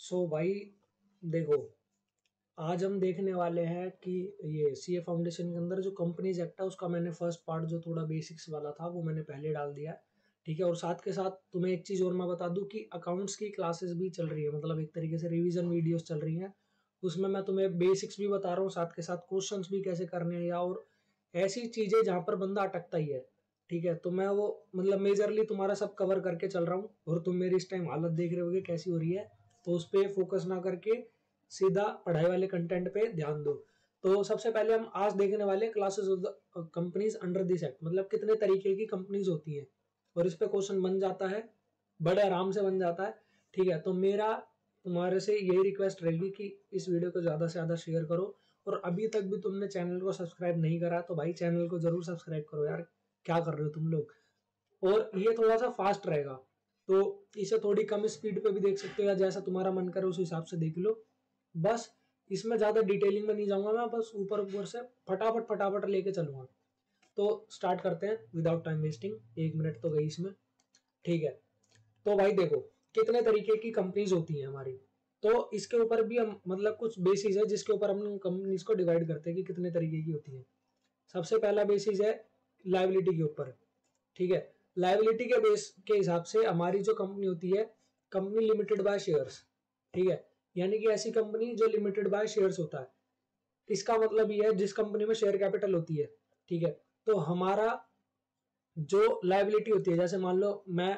सो भाई देखो, आज हम देखने वाले हैं कि ये सीए फाउंडेशन के अंदर जो कंपनीज एक्ट है उसका मैंने फर्स्ट पार्ट जो थोड़ा बेसिक्स वाला था वो मैंने पहले डाल दिया है। ठीक है, और साथ के साथ तुम्हें एक चीज़ और मैं बता दूं कि अकाउंट्स की क्लासेस भी चल रही है, मतलब एक तरीके से रिवीजन वीडियोस चल रही हैं। उसमें मैं तुम्हें बेसिक्स भी बता रहा हूँ, साथ के साथ क्वेश्चंस भी कैसे करने हैं, या और ऐसी चीज़ें जहाँ पर बंदा अटकता ही है। ठीक है, तो मैं वो मतलब मेजरली तुम्हारा सब कवर करके चल रहा हूँ, और तुम मेरी इस टाइम हालत देख रहे होगे कैसी हो रही है, तो उस पर फोकस ना करके सीधा पढ़ाई वाले कंटेंट पे ध्यान दो। तो सबसे पहले हम आज देखने वाले classes of the companies under this act, मतलब कितने तरीके की कंपनीज होती हैं, और इस पे क्वेश्चन बन जाता है, बड़े आराम से बन जाता है। ठीक है, तो मेरा तुम्हारे से यही रिक्वेस्ट रहेगी कि इस वीडियो को ज्यादा से ज्यादा शेयर करो, और अभी तक भी तुमने चैनल को सब्सक्राइब नहीं करा तो भाई चैनल को जरूर सब्सक्राइब करो यार, क्या कर रहे हो तुम लोग। और ये थोड़ा सा फास्ट रहेगा, तो इसे थोड़ी कम स्पीड पे भी देख सकते हो, या जैसा तुम्हारा मन करे उस हिसाब से देख लो। बस इसमें ज्यादा डिटेलिंग में नहीं जाऊंगा मैं, बस ऊपर ऊपर से फटाफट फटाफट लेके चलूंगा। तो स्टार्ट करते हैं विदाउट टाइम वेस्टिंग, 1 मिनट तो गई इसमें। ठीक है, तो भाई देखो कितने तरीके की कंपनीज होती हैं हमारी, तो इसके ऊपर भी हम मतलब कुछ बेसिस है जिसके ऊपर हम कंपनीज को डिवाइड करते हैं कि कितने तरीके की होती है। सबसे पहला बेसिस है लाइबिलिटी के ऊपर। ठीक है, लाइबिलिटी के बेस के हिसाब से हमारी जो कंपनी होती है, कंपनी लिमिटेड बाय शेयर्स। ठीक है, यानी कि ऐसी कंपनी जो लिमिटेड बाय शेयर्स होता है, इसका मतलब ये है जिस कंपनी में शेयर कैपिटल होती है। ठीक है, तो हमारा जो लाइबिलिटी होती है, जैसे मान लो मैं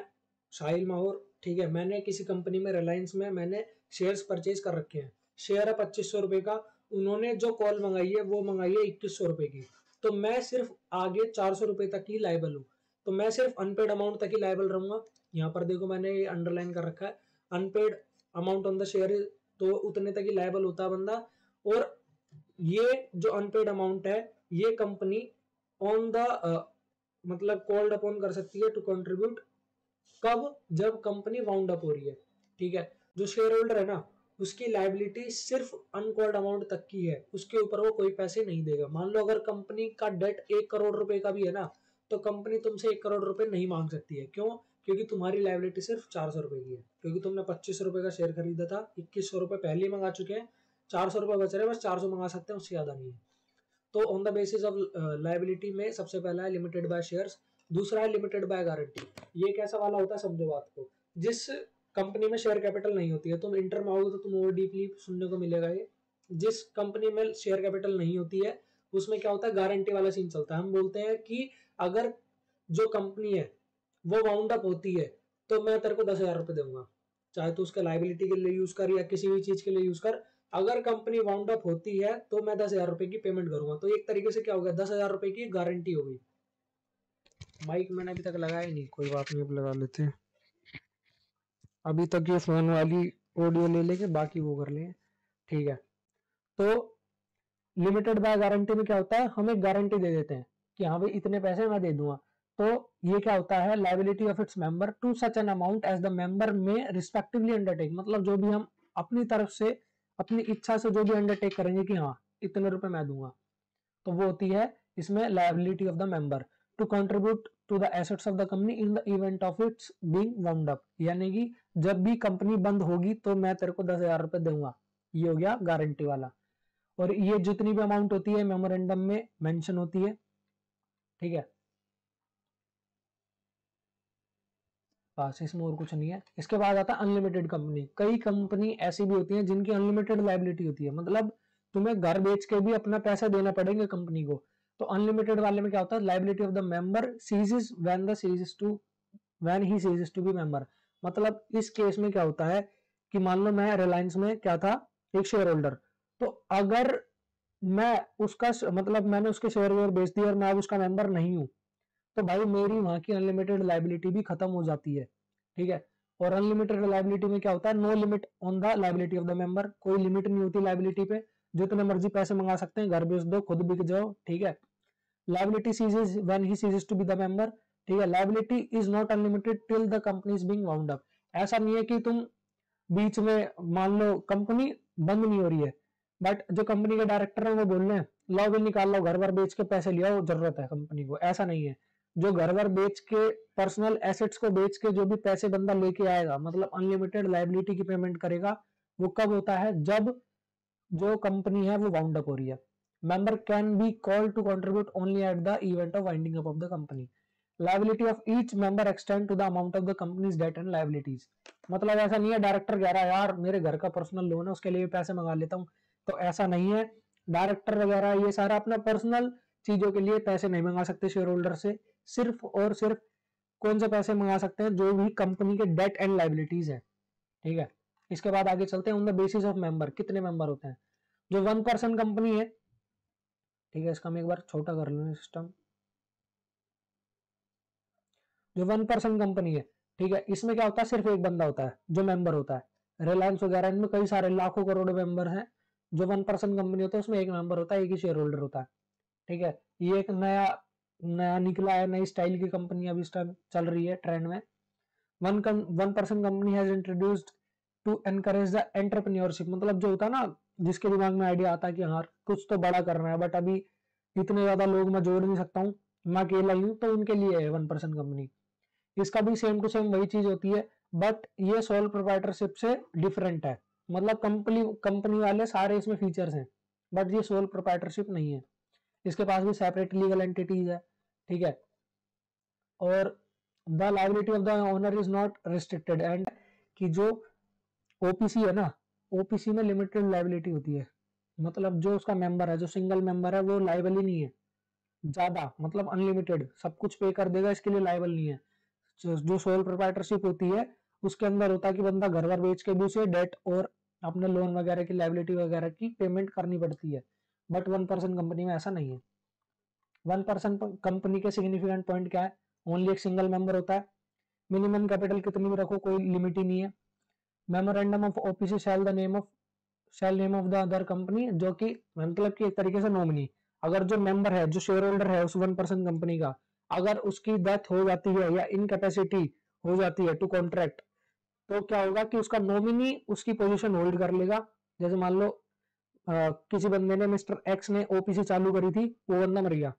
साहिल माहौर, ठीक है, मैंने किसी कंपनी में रिलायंस में मैंने शेयर्स परचेज कर रखे हैं, शेयर है 2500 रुपए का, उन्होंने जो कॉल मंगाई है वो मंगाई है 2100 रुपए की, तो मैं सिर्फ आगे 400 रुपए तक ही लाइबल हूँ, तो मैं सिर्फ अनपेड अमाउंट तक ही लाइबल रहूंगा। यहाँ पर देखो मैंने ये अंडरलाइन कर रखा है, unpaid amount on the share, तो उतने तक ही लाइबल होता है बंदा। और ये जो अनपेड अमाउंट है, ये कंपनी ऑन द मतलब कॉल्ड अपॉन कर सकती है टू कंट्रीब्यूट, कब, जब कंपनी वाउंड अप हो रही है। ठीक है, जो शेयर होल्डर है ना, उसकी लाइबिलिटी सिर्फ अनकॉल्ड अमाउंट तक की है, उसके ऊपर वो कोई पैसे नहीं देगा। मान लो अगर कंपनी का डेट 1 करोड़ रुपए का भी है ना, तो कंपनी तुमसे 1 करोड़ रुपए नहीं मांग सकती है। क्यों? क्योंकि तुम्हारी लाइबिलिटी सिर्फ 400 रुपए की है, क्योंकि तुमने 2500 रुपए का शेयर खरीदा था, 2100 रुपए पहले ही मंगा चुके हैं, 400 रुपए बच रहे हैं, बस 400 मंगा सकते हैं, उससे ज्यादा नहीं है। तो on the basis of liability में सबसे पहला है लिमिटेड बाय शेयर्स, दूसरा है लिमिटेड बाय गारंटी। ये कैसा वाला होता है समझो बात को, जिस कंपनी में शेयर कैपिटल नहीं होती है, तुम इंटर में आओगे तो तुम और डीपली सुनने को मिलेगा ये, जिस कंपनी में शेयर कैपिटल नहीं होती है उसमें क्या होता है, गारंटी वाला सीन चलता है। हम बोलते हैं कि अगर जो कंपनी है वो वाउंड अप होती है तो मैं तेरे को 10,000 रुपए दूंगा, चाहे तू उसके लाइबिलिटी के लिए यूज कर या किसी भी चीज के लिए यूज कर, अगर कंपनी वाउंड अप होती है तो मैं 10,000 रुपए की पेमेंट करूंगा। तो एक तरीके से क्या हो गया, 10,000 रुपए की गारंटी हो गई। माइक मैंने अभी तक लगाया नहीं, कोई बात नहीं, अब लगा लेते हैं। अभी तक ये फोन वाली ऑडियो ले लेके बाकी वो कर ले। ठीक है, तो लिमिटेड बाय गारंटी में क्या होता है, हम एक गारंटी दे देते हैं कि हाँ भाई इतने पैसे मैं दे दूंगा। तो ये क्या होता है, liability of its member to such an amount as the member may respectively undertake, मतलब जो भी हम अपनी तरफ से अपनी इच्छा से जो भी अंडरटेक करेंगे कि हाँ इतने रुपए मैं दूंगा, तो वो होती है इसमें liability of the member to contribute to the assets of the company in the event of its being wound up, यानी कि जब भी कंपनी बंद होगी तो मैं तेरे को 10,000 रुपए दूंगा। ये हो गया गारंटी वाला, और ये जितनी भी अमाउंट होती है मेमोरेंडम में मेंशन होती है। ठीक है, बस इसमें और कुछ नहीं है। इसके बाद आता है अनलिमिटेड कंपनी। कई कंपनी ऐसी भी होती है जिनकी अनलिमिटेड लाइबिलिटी होती है, मतलब तुम्हें घर बेच के भी अपना पैसा देना पड़ेगा कंपनी को। तो अनलिमिटेड वाले में क्या होता है, liability of the member ceases when he ceases to be member. मतलब इस केस में क्या होता है कि मान लो मैं रिलायंस में क्या था, एक शेयर होल्डर, तो अगर मैं उसका मतलब मैंने उसके शेयर वेयर बेच दिया और मैं अब उसका मेंबर नहीं हूं, तो भाई मेरी वहां की अनलिमिटेड लाइबिलिटी भी खत्म हो जाती है। ठीक है, और अनलिमिटेड लाइबिलिटी में क्या होता है, no limit on the liability of the member, कोई लिमिट नहीं होती लाइबिलिटी पे, जितने मर्जी पैसे मंगा सकते हैं, घर बेच दो, खुद बिक जाओ। ठीक है, liability ceases when he ceases to be the member. ठीक है, liability is not unlimited till the company is being wound up. ऐसा नहीं है कि तुम बीच में मान लो कंपनी बंद नहीं हो रही है, बट जो कंपनी के डायरेक्टर है वो बोल रहे हैं लाओ भी निकाल लो, घर बार बेच के पैसे लिया, जरूरत है कंपनी को, ऐसा नहीं है। जो घर बार बेच के पर्सनल एसेट्स को बेच के जो भी पैसे बंदा लेके आएगा, मतलब अनलिमिटेड लाइबिलिटी की पेमेंट करेगा, वो कब होता है, जब जो कंपनी है वो वाउंड अप हो रही है। Member can be called to contribute only at the event of winding up of the company. Liability of each member extend to the amount of the company's debt and liabilities. मतलब ऐसा नहीं है director कह रहा है यार मेरे घर का पर्सनल लोन है उसके लिए पैसे मंगा लेता हूँ, तो ऐसा नहीं है। डायरेक्टर वगैरह ये सारा अपना पर्सनल चीजों के लिए पैसे नहीं मंगा सकते शेयर होल्डर से, सिर्फ और सिर्फ कौन से पैसे मंगा सकते हैं, जो भी कंपनी के डेट एंड लायबिलिटीज है, ठीक है। इसके बाद आगे चलते हैं, on the basis of member, कितने मेंबर होते हैं। जो 1 पर्सन कंपनी है, ठीक है, इसका हम एक बार छोटा कर लेंगे सिस्टम। जो 1 पर्सन कंपनी है, ठीक है, इसमें क्या होता है, सिर्फ एक बंदा होता है जो मेंबर होता है। रिलायंस वगैरह इनमें कई सारे लाखों करोड़ों मेंबर हैं। जो 1 पर्सन कंपनी होता है उसमें एक मेंबर होता है, एक ही शेयर होल्डर होता है, ठीक है। ये एक नया नया निकला है, नई स्टाइल की कंपनी अभी इस टाइम चल रही है ट्रेंड में। One person company has introduced to encourage the entrepreneurship. मतलब जो होता है ना, जिसके दिमाग में आइडिया आता है कि हाँ कुछ तो बड़ा करना है, बट अभी इतने ज्यादा लोग मैं जोड़ नहीं सकता हूँ, मैं अकेला ही हूँ, तो उनके लिए है 1 पर्सन कंपनी। इसका भी सेम टू सेम वही चीज होती है, बट ये सोल प्रोप्राइटरशिप से डिफरेंट है। मतलब कंपनी वाले सारे इसमें फीचर्स हैं, बट ये सोल प्रोप्राइटरशिप नहीं है। इसके पास भी सेपरेट लीगल एंटिटीज है, ठीक है। और the liability of the owner is not restricted, and कि जो ओपीसी है ना, ओपीसी में लिमिटेड लायबिलिटी होती है। मतलब जो उसका मेंबर है, जो सिंगल मेंबर है, वो लायबल ही नहीं है ज्यादा, मतलब अनलिमिटेड सब कुछ पे कर देगा, इसके लिए लायबल नहीं है। जो सोल प्रोप्राइटरशिप होती है उसके अंदर होता है कि बंदा घर वर बेच के भी उसे डेट और अपने लोन वगैरह की लायबिलिटी वगैरह की पेमेंट करनी पड़ती है, बट 1 पर्सन कंपनी में ऐसा नहीं है। 1 पर्सन कंपनी के सिग्निफिकेंट पॉइंट क्या है, ओनली एक सिंगल मेंबर होता है, मिनिमम कैपिटल कितनी भी रखो कोई लिमिट ही नहीं है। Memorandum of OPC shall name of the other company, जो कि मतलब कि एक तरीके से नॉमिनी। अगर जो मेंबर है, जो शेयर होल्डर है उस 1 पर्सन कंपनी का, अगर उसकी डेथ हो जाती है या इनकैपेसिटी हो जाती है टू कॉन्ट्रैक्ट, तो क्या होगा कि उसका नॉमिनी उसकी पोजीशन होल्ड कर लेगा। जैसे मान लो किसी बंदे ने, मिस्टर एक्स ने ओपीसी चालू करी थी, वो बंदा मर गया,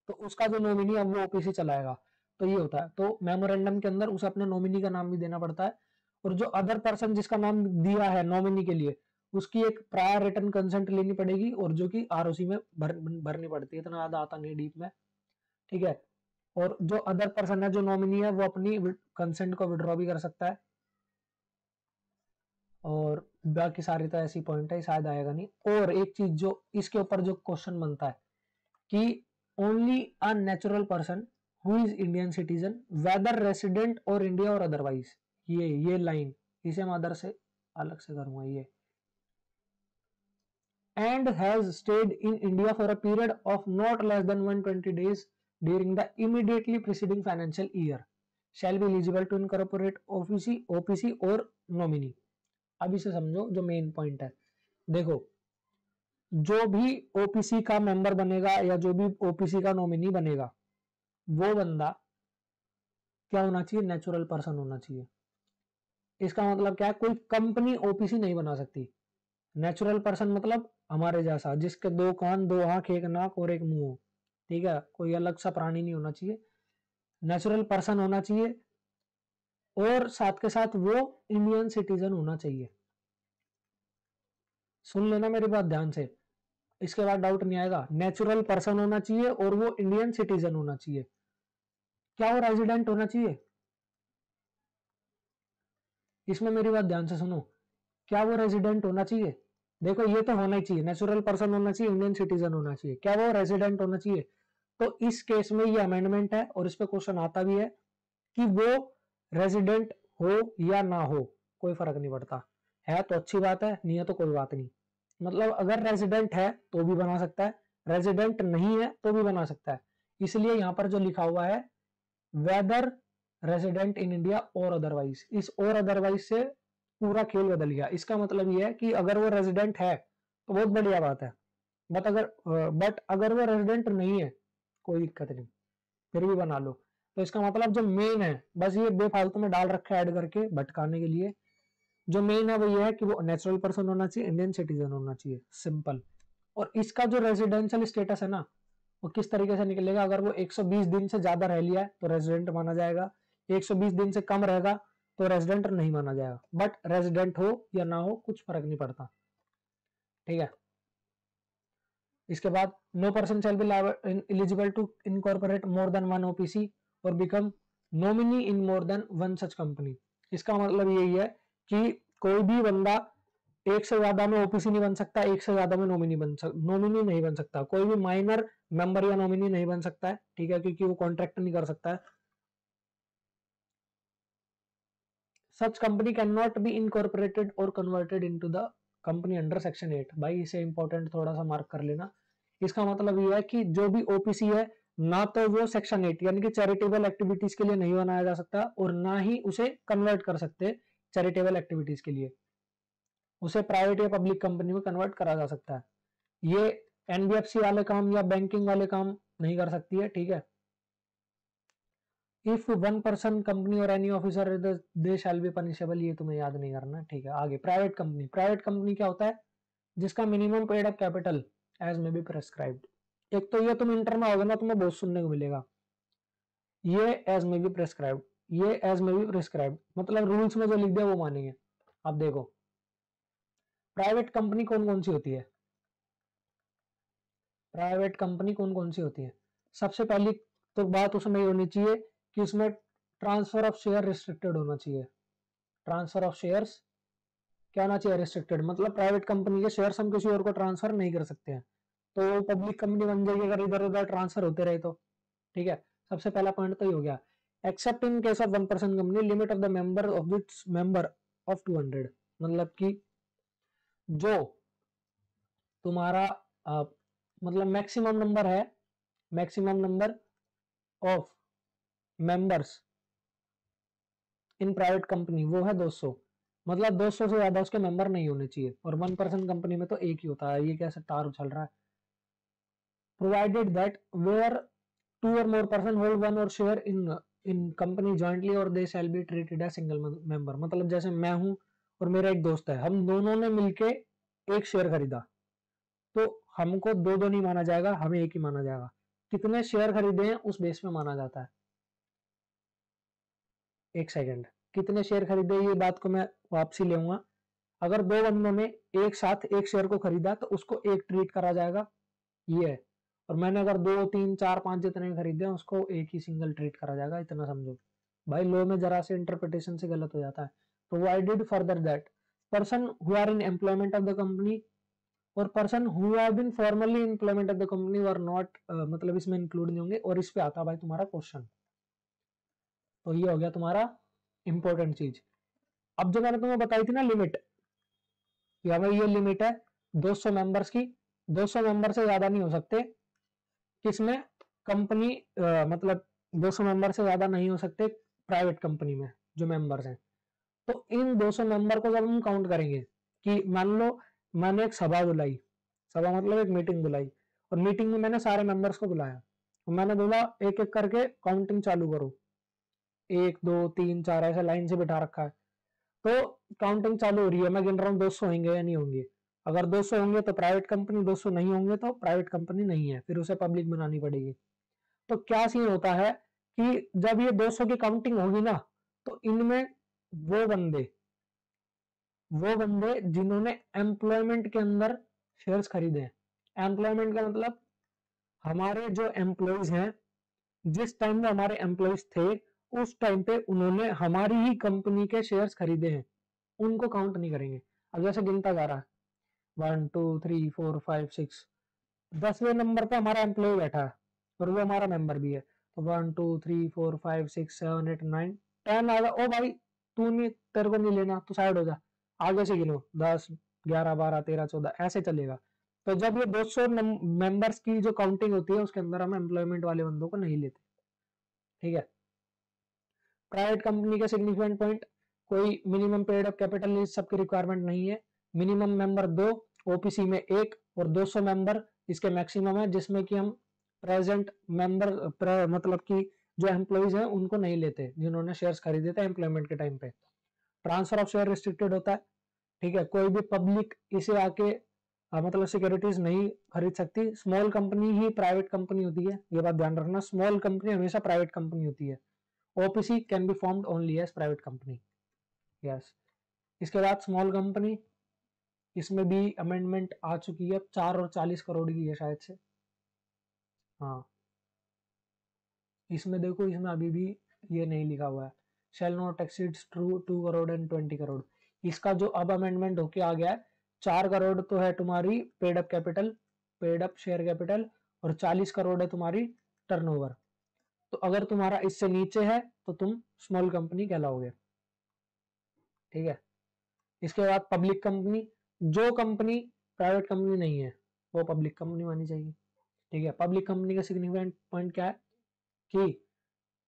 तो उसका जो नॉमिनी अब वो ओपीसी चलाएगा। तो ये होता है। तो मेमोरेंडम के अंदर उसे अपने नॉमिनी का नाम भी देना पड़ता है, और जो अदर पर्सन जिसका नाम दिया है नॉमिनी के लिए, उसकी एक प्रायर रिटर्न कंसेंट लेनी पड़ेगी, और जो कि आरओसी में भरनी पड़ती है। इतना ज्यादा आता नहीं डीप में, ठीक है। और जो अदर पर्सन है, जो नॉमिनी है, वो अपनी कंसेंट को विड्रॉ भी कर सकता है। और बाकी सारी तो ऐसी पॉइंट है, शायद आएगा नहीं। और एक चीज जो इसके ऊपर जो क्वेश्चन बनता है कि only a natural person who is Indian citizen whether resident और इंडिया और अदरवाइज, ये लाइन इसे मैं अदर से अलग से करूंगा ये, and has stayed in India for a period of not less than 120 days during the immediately preceding financial year shall be eligible to incorporate OPC और nominee। अब इसे समझो, जो मेन पॉइंट है, देखो जो भी ओपीसी का मेंबर बनेगा या जो भी ओपीसी का नॉमिनी बनेगा, वो बंदा क्या होना चाहिए, नेचुरल पर्सन होना चाहिए। इसका मतलब क्या है, कोई कंपनी ओपीसी नहीं बना सकती। नेचुरल पर्सन मतलब हमारे जैसा, जिसके 2 कान 2 आंख 1 नाक और 1 मुंह, ठीक है, कोई अलग सा प्राणी नहीं होना चाहिए, नेचुरल पर्सन होना चाहिए, और साथ के साथ वो इंडियन सिटीजन होना चाहिए। सुन लेना मेरी बात ध्यान से, इसके बाद डाउट नहीं आएगा। नेचुरल पर्सन होना चाहिए और वो इंडियन सिटीजन होना चाहिए। क्या वो रेजिडेंट होना चाहिए, इसमें मेरी बात ध्यान से सुनो, क्या वो रेजिडेंट होना चाहिए। देखो ये तो होना ही चाहिए, नेचुरल पर्सन होना चाहिए, इंडियन सिटीजन होना चाहिए। क्या वो रेजिडेंट होना चाहिए, तो इस केस में ये अमेंडमेंट है, और इस पे क्वेश्चन आता भी है कि वो रेजिडेंट हो या ना हो, कोई फर्क नहीं पड़ता। है तो अच्छी बात है, नहीं है तो कोई बात नहीं। मतलब अगर रेजिडेंट है तो भी बना सकता है, रेजिडेंट नहीं है तो भी बना सकता है। इसलिए यहां पर जो लिखा हुआ है वेदर रेजिडेंट इन इंडिया और अदरवाइज, इस और अदरवाइज से पूरा खेल बदल गया। इसका मतलब यह है कि अगर वो रेजिडेंट है तो बहुत बढ़िया बात है, बट अगर वो रेजिडेंट नहीं है कोई दिक्कत नहीं, फिर भी बना लो। तो इसका मतलब जो मेन है, बस ये बेफालतू में डाल रखा है ऐड करके भटकाने के लिए, जो मेन है वो ये है कि वो नेचुरल पर्सन होना चाहिए, इंडियन सिटीजन होना चाहिए, सिंपल। और इसका जो रेजिडेंशियल स्टेटस है ना, वो किस तरीके से निकलेगा, अगर वो 120 दिन से ज्यादा रह लिया है तो रेजिडेंट माना जाएगा, 120 दिन से कम रहेगा तो रेजिडेंट नहीं माना जाएगा, बट रेजिडेंट हो या ना हो कुछ फर्क नहीं पड़ता, ठीक है। इसके बाद no person shall be eligible to incorporate more than one OPC or become nominee in more than one such company. इसका मतलब यही है कि कोई भी बंदा एक से ज्यादा में ओपीसी नहीं बन सकता, एक से ज्यादा में नॉमिनी नहीं बन सकता, कोई भी माइनर मेंबर या नॉमिनी नहीं बन सकता है, ठीक है, क्योंकि वो कॉन्ट्रैक्ट नहीं कर सकता है। Such company can not be incorporated or converted into the company under section 8। भाई इसे इंपॉर्टेंट थोड़ा सा मार्क कर लेना। इसका मतलब यह है कि जो भी ओपीसी है ना तो वो सेक्शन 8 यानी कि चैरिटेबल एक्टिविटीज के लिए नहीं बनाया जा सकता और ना ही उसे कन्वर्ट कर सकते चैरिटेबल एक्टिविटीज के लिए, उसे प्राइवेट या पब्लिक कंपनी में कन्वर्ट करा जा सकता है। ये एनबीएफसी वाले काम या बैंकिंग वाले काम नहीं कर सकती है, ठीक है। इफ वन पर्सन कंपनी और any officer they shall be punishable, ये तुम्हें याद नहीं करना, ठीक है। आगे प्राइवेट कंपनी क्या होता है, जिसका minimum paid up capital as may be prescribed. एक तो ये तुम इंटर में होगे ना, तुम्हें बहुत सुनने को मिलेगा, ये एज में बी प्रेस्क्राइब्ड, ये एज में बी प्रेस्क्राइब्ड, मतलब रूल्स में जो लिख दिया वो मानेंगे। अब देखो प्राइवेट कंपनी कौन कौन सी होती है, प्राइवेट कंपनी कौन कौन सी होती है। सबसे पहली तो बात उसमें होनी चाहिए कि उसमें ट्रांसफर ऑफ शेयर रिस्ट्रिक्टेड होना चाहिए। ट्रांसफर ऑफ शेयर्स क्या होना चाहिए, रिस्ट्रिक्टेड, मतलब प्राइवेट कंपनी के शेयर्स हम किसी और को ट्रांसफर नहीं कर सकते हैं, तो पब्लिक कंपनी बन जाएगी अगर इधर उधर ट्रांसफर होते रहे तो, ठीक है। सबसे पहला पॉइंट तो ही हो गया। Accept in case of one person company limit of the member of this member of 200, मतलब कि जो तुम्हारा मतलब मैक्सिमम नंबर है, maximum number of members in private company वो है 200, मतलब 200 से ज्यादा उसके मेंबर नहीं होने चाहिए, और वन पर्सन कंपनी में तो एक ही होता है। ये कैसे तार उछल रहा है। Provided that where two or more person hold one or share in company jointly और they shall be treated as single member, मतलब जैसे मैं हूं और मेरा एक दोस्त है, हम दोनों ने मिलके एक शेयर खरीदा तो हमको दो दो नहीं माना जाएगा, हमें एक ही माना जाएगा। कितने शेयर खरीदे हैं उस बेस में माना जाता है। एक सेकंड, कितने शेयर खरीदे ये बात को मैं वापसी लेऊंगा। अगर दो बंदों ने एक साथ एक शेयर को खरीदा तो उसको एक ट्रीट करा जाएगा, ये है। और मैंने अगर 2 3 4 5 जितने खरीदे हैं उसको एक ही सिंगल ट्रीट करा जाएगा, इतना समझो। भाई लॉ में जरा से इंटरप्रिटेशन से गलत हो जाता है। Provided further that person who are in employment of the company or person who have been formally employment of the company are not, मतलब इसमें इंक्लूड नहीं होंगे। और इस पे आता भाई तुम्हारा क्वेश्चन, तो ये हो गया तुम्हारा इंपॉर्टेंट चीज। अब जो मैंने तुम्हें बताई थी ना लिमिट, या भाई ये लिमिट है 200 मेंबर्स की, 200 मेंबर से ज्यादा नहीं हो सकते किसमें, कंपनी मतलब 200 मेंबर से ज्यादा नहीं हो सकते प्राइवेट कंपनी में जो मेंबर्स हैं। तो इन 200 मेंबर को जब हम काउंट करेंगे कि मान लो मैंने एक सभा बुलाई, सभा मतलब एक मीटिंग बुलाई, और मीटिंग में मैंने सारे मेंबर्स को बुलाया और मैंने बोला एक एक करके काउंटिंग चालू करो, 1 2 3 4 ऐसे लाइन से बिठा रखा है, तो काउंटिंग चालू हो रही है, मैं गिन रहा हूँ 200 होंगे या नहीं होंगे। अगर 200 होंगे तो प्राइवेट कंपनी, 200 नहीं होंगे तो प्राइवेट कंपनी नहीं है, फिर उसे पब्लिक बनानी पड़ेगी। तो क्या सीन होता है कि जब ये 200 की काउंटिंग होगी ना, तो इनमें वो बंदे जिन्होंने एम्प्लॉयमेंट के अंदर शेयर्स खरीदे हैं। एम्प्लॉयमेंट का मतलब हमारे जो एम्प्लॉयज हैं, जिस टाइम में हमारे एम्प्लॉयज थे उस टाइम पे उन्होंने हमारी ही कंपनी के शेयर्स खरीदे हैं, उनको काउंट नहीं करेंगे। अब जैसे गिनता जा रहा है 1 2 3 4 5 6, 10वें नंबर पे हमारा एम्प्लॉय बैठा है और वो हमारा मेंबर भी है, तो 1 2 3 4 5 6 7 8 9 10 आएगा। ओ भाई तू नहीं, तेरे को नहीं लेना, तू साइड हो जा, आगे से गिनो 10 11 12 13 14 ऐसे चलेगा। तो जब ये 200 मेंबर्स की जो काउंटिंग होती है उसके अंदर हम एम्प्लॉयमेंट वाले बंदों को नहीं लेते, ठीक है। प्राइवेट कंपनी के सिग्निफिकेंट पॉइंट, कोई मिनिमम पेड अप कैपिटल इस सबकी रिक्वायरमेंट नहीं है। मिनिमम मेंबर 2, ओपीसी में 1 और 200 मेंबर इसके मैक्सिमम है, जिसमें कि हम प्रेजेंट मेंबर मतलब कि जो एम्प्लॉइज हैं उनको नहीं लेते जिन्होंने शेयर्स खरीदे थे एम्प्लॉयमेंट के टाइम पे। ट्रांसफर ऑफ शेयर रिस्ट्रिक्टेड होता है, ठीक है। कोई भी पब्लिक इसे आके मतलब सिक्योरिटीज नहीं खरीद सकती। स्मॉल कंपनी ही प्राइवेट कंपनी होती है, ये बात ध्यान रखना, स्मॉल कंपनी हमेशा प्राइवेट कंपनी होती है। OPC can be formed only as private company. Yes. इसके बाद स्मॉल कंपनी, इसमें भी अमेंडमेंट आ चुकी है, 4 और 40 करोड़ की है शायद से। हाँ, इसमें देखो, इसमें अभी भी ये नहीं लिखा हुआ है, shall not exceeds 2 crore and 20 crore. इसका जो अब अमेंडमेंट होके आ गया है, 4 करोड़ तो है तुम्हारी paid up capital, paid up share capital, और 40 करोड़ है तुम्हारी टर्नओवर। तो अगर तुम्हारा इससे नीचे है तो तुम स्मॉल कंपनी कहलाओगे, ठीक है। इसके बाद पब्लिक कंपनी, जो कंपनी प्राइवेट कंपनी नहीं है वो पब्लिक कंपनी मानी जाएगी, ठीक है। पब्लिक कंपनी का सिग्निफिकेंट पॉइंट क्या है कि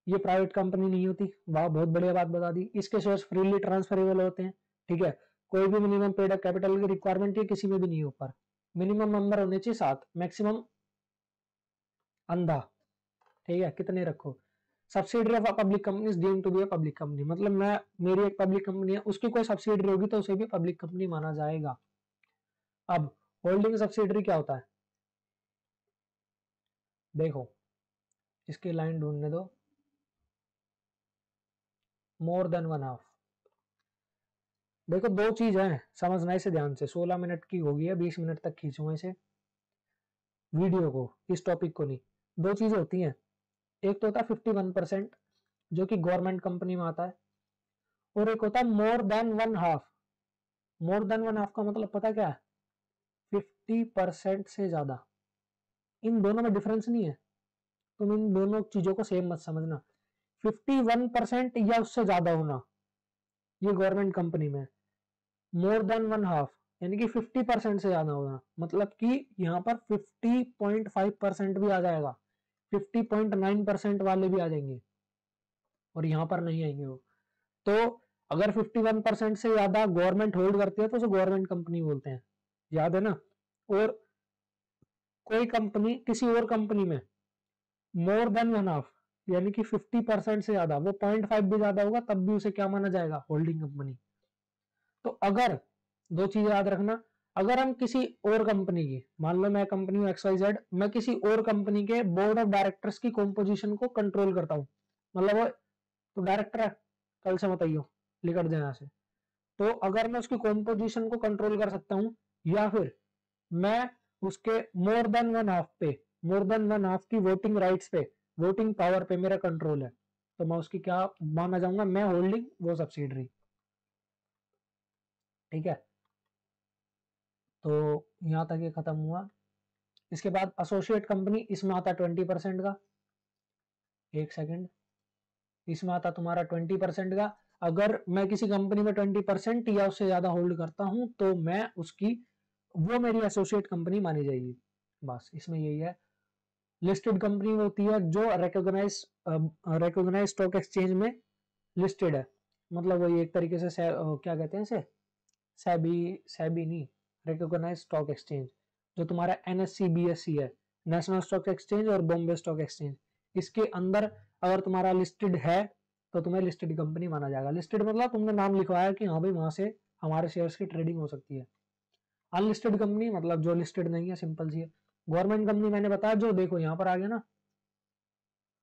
ये प्राइवेट कंपनी नहीं होती, वाह बहुत बढ़िया बात बता दी। इसके शेयर्स फ्रीली ट्रांसफरेबल होते हैं, ठीक है। कोई भी मिनिमम पेड अप कैपिटल की रिक्वायरमेंट है किसी में भी नहीं ऊपर, मिनिमम नंबर होने चाहिए 7, मैक्सिमम अंधा, ठीक है, कितने रखो। Subsidiary of a public company is deemed to be a public company, मतलब मेरी एक पब्लिक कंपनी है, उसकी कोई सब्सिडरी होगी तो उसे भी पब्लिक कंपनी माना जाएगा। अब होल्डिंग सब्सिडरी क्या होता है, देखो इसकी लाइन ढूंढने दो, मोर देन वन हाफ। देखो दो चीज है, समझना इसे ध्यान से, 16 मिनट की होगी है, 20 मिनट तक खींचूंगा इसे वीडियो को, इस टॉपिक को नहीं। दो चीजें होती हैं, एक तो होता है 51% जो कि गवर्नमेंट कंपनी में आता है, और एक होता है मोर देन वन हाफ। मोर देन वन हाफ का मतलब पता क्या है, 50% से ज्यादा। इन दोनों में डिफरेंस नहीं है, तुम इन दोनों चीजों को सेम मत समझना। 51% या उससे ज्यादा होना ये गवर्नमेंट कंपनी में, मोर देन वन हाफ यानी कि 50% से ज्यादा होना, मतलब कि यहाँ पर 50.5% भी आ जाएगा, 50.9% वाले भी आ जाएंगे, और यहाँ पर नहीं आएंगे वो। तो अगर 51% से ज्यादा गवर्नमेंट होल्ड करती है तो उसे गवर्नमेंट कंपनी बोलते हैं, याद है ना। और कोई कंपनी किसी और कंपनी में मोर देन वन हाफ यानी कि 50% से ज्यादा, वो 0.5 भी ज्यादा होगा तब भी उसे क्या माना जाएगा, होल्डिंग कंपनी। तो अगर दो चीजें याद रखना, अगर हम किसी और कंपनी की, मान लो मैं कंपनी हूं XYZ, मैं किसी और कंपनी के बोर्ड ऑफ डायरेक्टर्स की कंपोजिशन को कंट्रोल करता हूं, मतलब वो तो डायरेक्टर है, कल से मत आइयो, लिखट जाए यहाँ से। तो अगर मैं उसकी कंपोजिशन को कंट्रोल कर सकता हूं, या फिर मैं उसके मोर देन वन हाफ पे, मोर देन वन हाफ की वोटिंग राइट्स पे, वोटिंग पावर पे मेरा कंट्रोल है, तो मैं उसकी क्या माना जाऊंगा, मैं होल्डिंग, वो सब्सिडरी, ठीक है। तो यहां तक ये खत्म हुआ। इसके बाद एसोसिएट कंपनी, इसमें आता 20% का, एक सेकंड, इसमें आता तुम्हारा 20% का। अगर मैं किसी कंपनी में 20% या उससे ज्यादा होल्ड करता हूं तो मैं उसकी, वो मेरी एसोसिएट कंपनी मानी जाएगी, बस इसमें यही है। लिस्टेड कंपनी होती है जो रिकॉग्नाइज स्टॉक एक्सचेंज में लिस्टेड है, मतलब वही एक तरीके से क्या कहते हैं इसे, सेबी, सेबी नहीं, रिकॉग्नाइज स्टॉक एक्सचेंज, जो तुम्हारा NSE BSE है, नेशनल स्टॉक एक्सचेंज और बॉम्बे स्टॉक एक्सचेंज, इसके अंदर अगर तुम्हारा लिस्टेड है तो तुम्हें लिस्टेड कंपनी माना जाएगा। लिस्टेड मतलब तुमने नाम लिखवाया कि हाँ भाई वहां से हमारे शेयर्स की ट्रेडिंग हो सकती है। अनलिस्टेड कंपनी मतलब जो लिस्टेड नहीं है, सिंपल सी है। गवर्नमेंट कंपनी मैंने बताया, जो देखो यहाँ पर आ गया ना,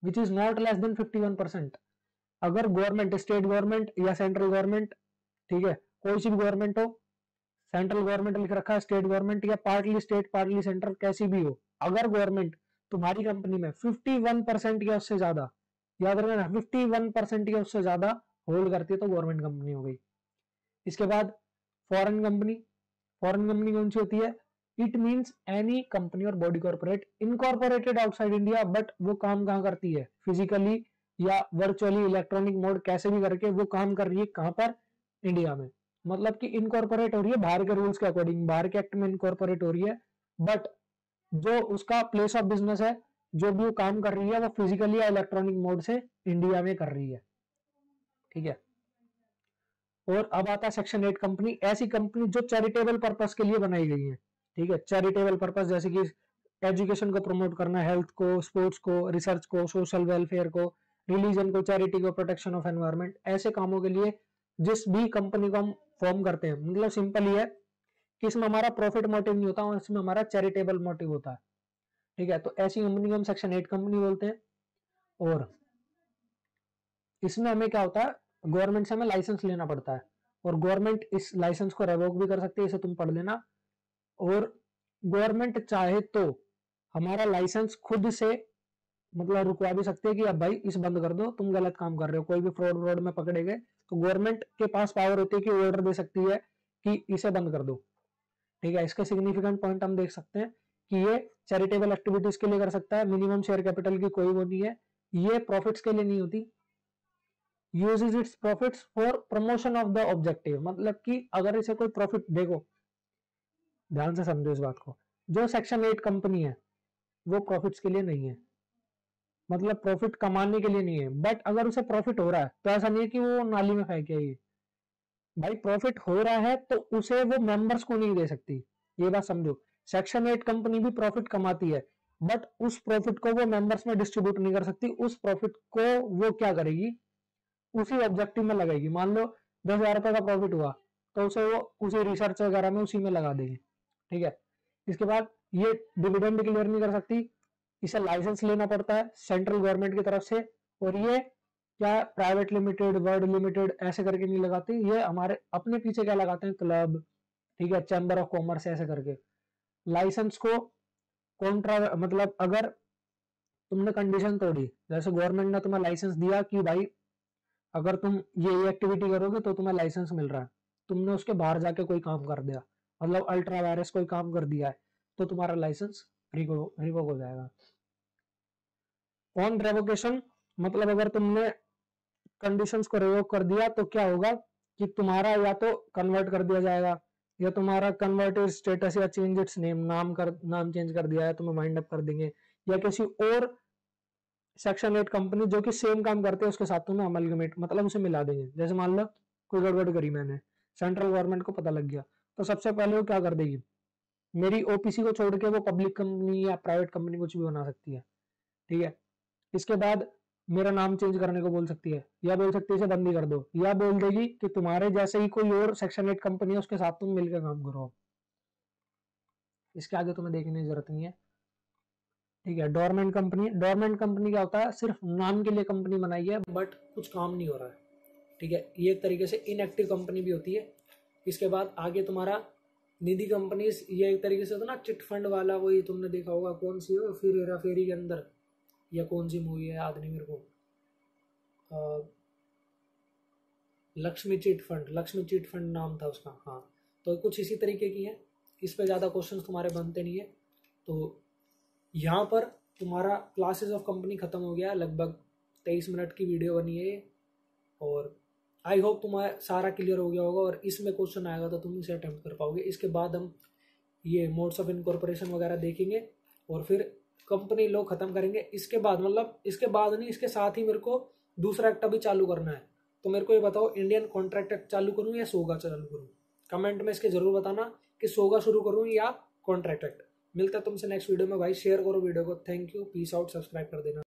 which is not less than 51%। अगर गवर्नमेंट, स्टेट गवर्नमेंट या सेंट्रल गवर्नमेंट, ठीक है, कोई सी भी गवर्नमेंट हो, सेंट्रल गवर्नमेंट लिख रखा है, स्टेट गवर्नमेंट या पार्टली स्टेट पार्टली सेंट्रल, कैसी भी हो, अगर गवर्नमेंट तुम्हारी कंपनी में 51% या उससे ज्यादा, याद रखना 51% या उससे ज्यादा होल्ड करती है तो गवर्नमेंट कंपनी हो गई। इसके बाद फॉरेन कंपनी, फॉरेन कंपनी कौन सी होती है, इट मीन्स एनी कंपनी और body corporate incorporated outside India, but वो काम कहाँ करती है, फिजिकली या वर्चुअली, इलेक्ट्रॉनिक मोड, कैसे भी करके वो काम कर रही है, कहां पर, इंडिया में। मतलब कि इनकॉर्पोरेट हो रही है बाहर के रूल्स के अकॉर्डिंग, बाहर के एक्ट में इनकॉर्पोरेट हो रही है, बट जो उसका प्लेस ऑफ बिजनेस है, जो भी वो काम कर रही है, वो फिजिकली या इलेक्ट्रॉनिक मोड से इंडिया में कर रही है, ठीक है। और अब आता है सेक्शन 8 कंपनी, ऐसी कंपनी जो चैरिटेबल पर्पस के लिए बनाई गई है, ठीक है। चैरिटेबल पर्पस जैसे कि एजुकेशन को प्रमोट करना, हेल्थ को, स्पोर्ट्स को, रिसर्च को, सोशल वेलफेयर को, रिलीजन को, चैरिटी को, प्रोटेक्शन ऑफ एनवायरमेंट, ऐसे कामों के लिए जिस भी कंपनी को हम फॉर्म करते हैं, मतलब सिंपल ही है कि इसमें हमारा प्रॉफिट मोटिव नहीं होता, इसमें हमारा चैरिटेबल मोटिव होता है, ठीक है। तो ऐसी कंपनी को हम सेक्शन 8 कंपनी बोलते हैं। और इसमें हमें क्या होता है, गवर्नमेंट से हमें लाइसेंस लेना पड़ता है। और गवर्नमेंट इस लाइसेंस को रेवोक भी कर सकती है, इसे तुम पढ़ लेना। और गवर्नमेंट चाहे तो हमारा लाइसेंस खुद से मतलब रुकवा भी सकते हैं कि अब भाई इस बंद कर दो, तुम गलत काम कर रहे हो, कोई भी फ्रॉड में पकड़े गए तो गवर्नमेंट के पास पावर होती है कि ऑर्डर दे सकती है कि इसे बंद कर दो। ठीक है, इसके सिग्निफिकेंट पॉइंट हम देख सकते हैं कि ये चैरिटेबल एक्टिविटीज के लिए कर सकता है, मिनिमम शेयर कैपिटल की कोई वो नहीं है, ये प्रॉफिट्स के लिए नहीं होती, uses it's profits for promotion of the objective, मतलब कि अगर इसे कोई प्रॉफिट, देखो ध्यान से समझो इस बात को, जो सेक्शन 8 कंपनी है वो प्रॉफिट्स के लिए नहीं है, मतलब प्रॉफिट कमाने के लिए नहीं है, बट अगर उसे प्रॉफिट हो रहा है तो ऐसा नहीं है कि वो नाली में फेंके, ये भाई प्रॉफिट हो रहा है तो उसे वो मेंबर्स को नहीं दे सकती, ये बात समझो। सेक्शन 8 कंपनी भी प्रॉफिट कमाती है, बट उस प्रॉफिट को वो मेंबर्स में डिस्ट्रीब्यूट नहीं कर सकती, उस प्रॉफिट को वो क्या करेगी, उसी ऑब्जेक्टिव में लगाएगी। मान लो 10,000 रुपए का प्रॉफिट हुआ तो उसे वो उसी रिसर्च वगैरह में उसी में लगा देगी। ठीक है, इसके बाद ये डिविडेंड डिक्लेयर नहीं कर सकती, इसे लाइसेंस लेना पड़ता है सेंट्रल गवर्नमेंट की तरफ से, और ये क्या प्राइवेट लिमिटेड, वर्ल्ड लिमिटेड ऐसे करके नहीं लगाते, ये हमारे अपने पीछे क्या लगाते हैं, क्लब, ठीक है, चैम्बर ऑफ कॉमर्स ऐसे करके। लाइसेंस को कॉन्ट्रा मतलब अगर तुमने कंडीशन तोड़ी, जैसे गवर्नमेंट ने तुम्हें लाइसेंस दिया कि भाई अगर तुम ये एक्टिविटी करोगे तो तुम्हें लाइसेंस मिल रहा है, तुमने उसके बाहर जाके कोई काम कर दिया, मतलब अल्ट्रा वायरस कोई काम कर दिया है, तो तुम्हारा लाइसेंस रिवोक हो जाएगा। ऑन रेवोकेशन मतलब अगर तुमने कंडीशंस को रिवोक कर दिया तो क्या होगा कि तुम्हारा या तो कन्वर्ट कर दिया जाएगा, या तुम्हारा कन्वर्टेड स्टेटस या चेंज इट्स नेम, नाम चेंज कर दिया है, तुम्हें माइंड अप कर देंगे, या किसी और सेक्शन 8 कंपनी जो कि सेम काम करते हैं उसके साथ तुम्हें अमलगमेट मतलब उसे मिला देंगे। जैसे मान लो कोई गड़बड़ करी मैंने, सेंट्रल गवर्नमेंट को पता लग गया, तो सबसे पहले वो क्या कर देगी, मेरी ओपीसी को छोड़ के वो पब्लिक कंपनी या प्राइवेट कंपनी कुछ भी बना सकती है। ठीक है, इसके बाद मेरा नाम चेंज करने को बोल सकती है, या बोल सकती है इसे बंद ही कर दो, या बोल देगी कि तुम्हारे जैसे ही कोई और सेक्शन 8 कंपनी है उसके साथ तुम मिलकर काम करो। इसके आगे तुम्हें देखने की जरूरत नहीं है। ठीक है, डोरमेंट कंपनी क्या होता है, सिर्फ नाम के लिए कंपनी बनाई है बट कुछ काम नहीं हो रहा है। ठीक है, ये एक तरीके से इनएक्टिव कंपनी भी होती है। इसके बाद आगे तुम्हारा निधि कंपनी, ये एक तरीके से होता ना चिट फंड वाला, वही तुमने देखा होगा, कौन सी हो फिर हेरा फेरी के अंदर, या कौन सी मूवी है याद नहीं मेरे को, लक्ष्मी चिट फंड नाम था उसका, हाँ। तो कुछ इसी तरीके की है, इस पे ज़्यादा क्वेश्चंस तुम्हारे बनते नहीं है। तो यहाँ पर तुम्हारा क्लासेस ऑफ कंपनी खत्म हो गया, लगभग 23 मिनट की वीडियो बनी है, और आई होप तुम्हारा सारा क्लियर हो गया होगा, और इसमें क्वेश्चन आएगा तो तुम इसे अटेम्प्ट कर पाओगे। इसके बाद हम ये मोड्स ऑफ इनकॉर्पोरेशन वगैरह देखेंगे, और फिर कंपनी लॉ खत्म करेंगे। इसके बाद मतलब इसके बाद नहीं, इसके साथ ही मेरे को दूसरा एक्ट भी चालू करना है। तो मेरे को ये बताओ, इंडियन कॉन्ट्रैक्ट एक्ट चालू करूँ या सोगा चालू करूँ? कमेंट में इसके जरूर बताना कि सोगा शुरू करूँ या कॉन्ट्रैक्ट एक्ट। मिलता है तुमसे नेक्स्ट वीडियो में भाई, शेयर करो वीडियो को। Thank you, peace out, subscribe कर देना।